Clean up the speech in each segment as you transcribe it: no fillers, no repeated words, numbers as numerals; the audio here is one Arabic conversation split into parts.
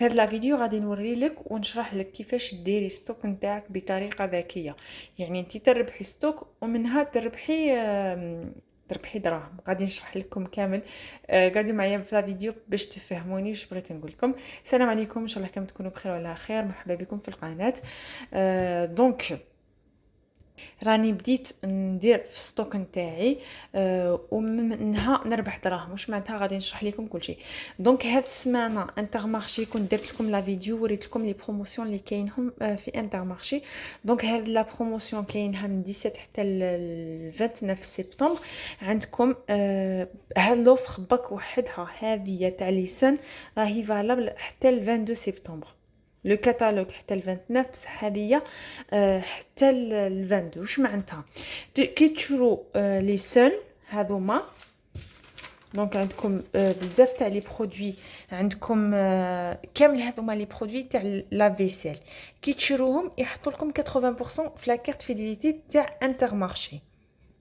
في هاد لا فيديو غادي نوري لك ونشرح لك كيفاش ديري ستوك نتاعك بطريقه ذكيه. يعني انت تربحي ستوك ومنها تربحي دراهم. غادي نشرح لكم كامل. قاعدين معايا في لا فيديو باش تفهموني واش بغيت نقول لكم. السلام عليكم، ان شاء الله كامل تكونوا بخير وعلى خير. مرحبا بكم في القناه. دونك راني بديت ندير في ستوك نتاعي، ومنها نربح دراهم. واش معناتها غادي نشرح لكم كل شيء. دونك هاد السمانه انترمارشي كنت درت لكم لا فيديو وريت لكم لي بروموسيون اللي كاينهم في انترمارشي. دونك هاد لا بروموسيون كاينها من 17 حتى ل 29 سبتمبر. عندكم هاد لوفر بك وحدها هذه تاع لي سون راهي فالابل حتى ل 22 سبتمبر. لو كاتالوج حتى ل 29 بصح هذه حتى ل 22. واش معناتها؟ كي تشرو لي سول هذوما، دونك عندكم بزاف تاع لي برودوي. عندكم كامل هذوما لي برودوي تاع لا فيسيل. كي تشروهم يحطوا لكم 80% في لا كارت فيديليتي تاع انترمارشي.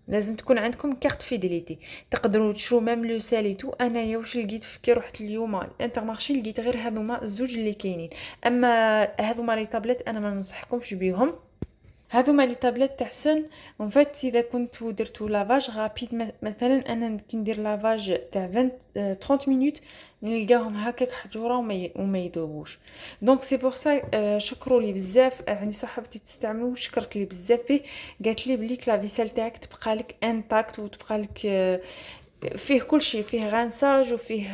لازم تكون عندكم كارت فيديليتي. تقدروا تشرو ميم لو ساليتو. انايا واش لقيت كي رحت اليوم الانترمارشي لقيت غير هذوما الزوج اللي كاينين. اما هذوما لي طابلت انا ما ننصحكمش بيهم. هذوما لي طابلت تاع سون اون فيت اذا كنتو درتو لافاج غابيد. مثلا انا كي ندير لافاج تاع 20 30 مينوت نلقاهم هكاك حجوره وما يذوبوش. دونك سي بور سا شكروا لي بزاف. عندي صاحبتي تستعملو وشكرت لي بزاف فيه. قالت لي بلي لا فيسيل تاعك تبقى لك انتاكت وتبقى لك فيه كل شيء، فيه غانساج وفيه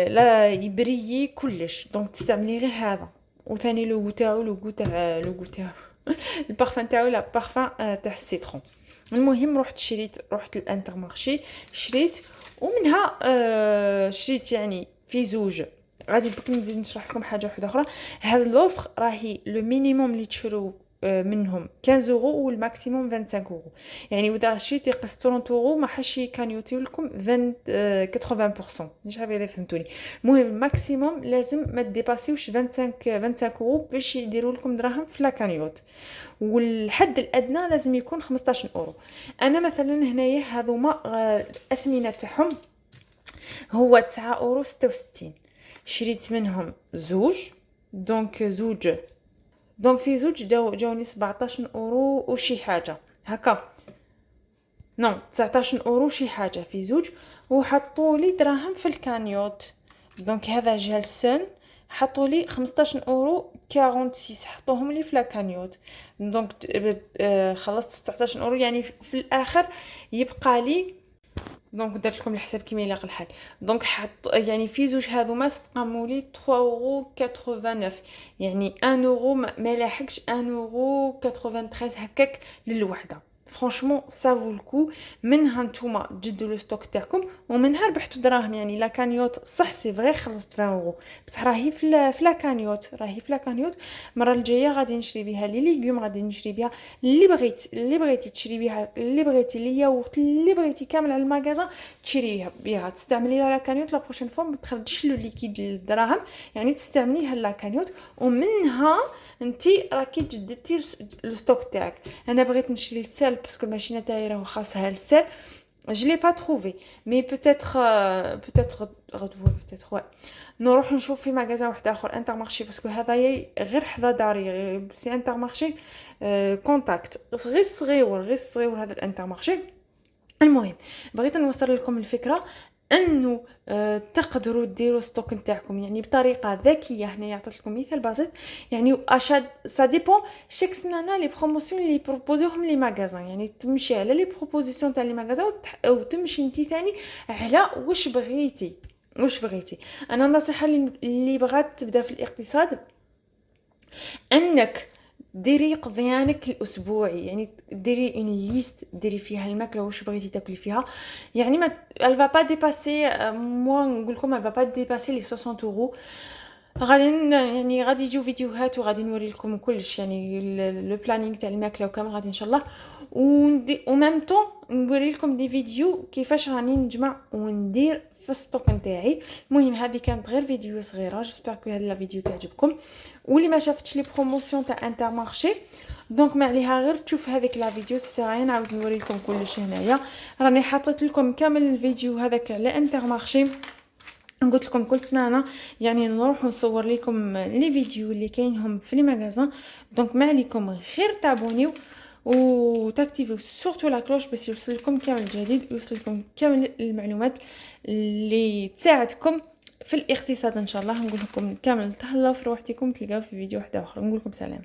لا يبريي كلش. دونك تستعملي غير هذا. وثاني لوغو تاعو لوغو تاعو البارفان تاعو لا بارفان تاع السيترون. المهم رحت الانترمارشي شريت. ومنها شريت يعني في زوج. غادي بك نزيد نشرح لكم حاجه واحده اخرى. هاد لوفر راهي لو مينيموم اللي تشرو منهم 15 اورو والماكسيموم 25 اورو. يعني واذا شريتي قسط 30 اورو ما حش كان يوتيو لكم 20 80%. مش عارفه اذا فهمتوني. المهم الماكسيموم لازم ما تديباسيوش 25 اورو باش يديروا لكم دراهم في لا كانيوت. والحد الادنى لازم يكون 15 اورو. انا مثلا هنايا هذوما الاثمنه تاعهم هو 9 اورو 66. شريت منهم زوج. دونك في زوج جاوني 17 اورو وشي حاجه هكا. نو 19 اورو شي حاجه في زوج. وحطوا لي دراهم في الكانيوت. دونك هذا جالسون حطوا لي 15 اورو 46 حطوهم لي في لاكانيوت. دونك خلصت 19 اورو. يعني في الاخر يبقى لي. دونك درت لكم الحساب كيما يلاق الحال. دونك يعني في زوج هذوما استقاموا لي 3 اورو 89. يعني 1 اورو ما لاحقش 1 اورو 93 هكاك للوحده. فرانشمون سافو الكو. منها نتوما تجدوا لو ستوك تاعكم ومنها ربحتوا دراهم. يعني لا كانيوت صح سي فغي خلصت 20 اورو بصح راهي في لا كانيوت. المره الجايه غادي نشري بها لي ليغوم. غادي نشري بها اللي بغيتي تشري بها اللي بغيتي لي ياغورت اللي بغيتي كامل على المغازه تشري بها. تستعملي لا كانيوت لا بروشين فوا ما تخرجيش لو ليكيد للدراهم. يعني تستعمليها لا كانيوت ومنها انتي راكي جددتي الستوك تاعك. انا بغيت نشري السال باسكو الماشينه تاعي راه خاصها السال. je l'ai pas trouvé mais peut-être retrouver peut-être ouais. نروح نشوف في مغازا واحد اخر انترمارشي باسكو هذايا غير حدا داري سي انترمارشي كونتاكت غير صغيور هذا الانترمارشي. المهم بغيت نوصل لكم الفكره انه تقدروا ديروا ستوك نتاعكم يعني بطريقه ذكيه. هنا عطيت لكم مثال بسيط. يعني اشاد سا ديبون شيك سنانه لي بروموسيون اللي بروبوزيوهم لي ماغازان. يعني تمشي على لي بروبوزيسيون تاع لي ماغازان وتمشي انت ثاني على واش بغيتي. انا النصيحه اللي بغات تبدا في الاقتصاد انك ديري قضيانك الاسبوعي. يعني ديري اون ليست ديري فيها الماكله واش بغيتي تاكلي فيها. يعني ما elle va pas dépasser moi نقول لكم elle va pas dépasser les 60 اورو. غادي يجيو فيديوهات وغادي نوري لكم كلش. يعني لو بلانينغ تاع الماكله وكامل غادي ان شاء الله. و ميم طون نوري لكم دي فيديو كيفاش راني نجمع وندير في الستوك نتاعي. المهم هذه كانت غير فيديو صغيره. جيسبر كو هاد لا فيديو تعجبكم. واللي ما شافتش لي بروموسيون تاع انترمارشي دونك ما عليها غير تشوف هذيك لا فيديو. سي نعاود نوري لكم كلش هنايا. راني حطيت لكم كامل الفيديو هذاك على انترمارشي قلت لكم كل سمانه يعني نروح نصور لكم لي فيديو اللي كاينهم في لي ماغازان. دونك ما عليكم غير تابونيو وتاكتيفيو سورتو لا كلوش باش يوصلكم كامل الجديد، يوصلكم كامل المعلومات اللي تساعدكم في الاقتصاد ان شاء الله. نقول لكم كامل تهلاو في روحتكم، تلقاو في فيديو واحده اخرى. نقول لكم سلام.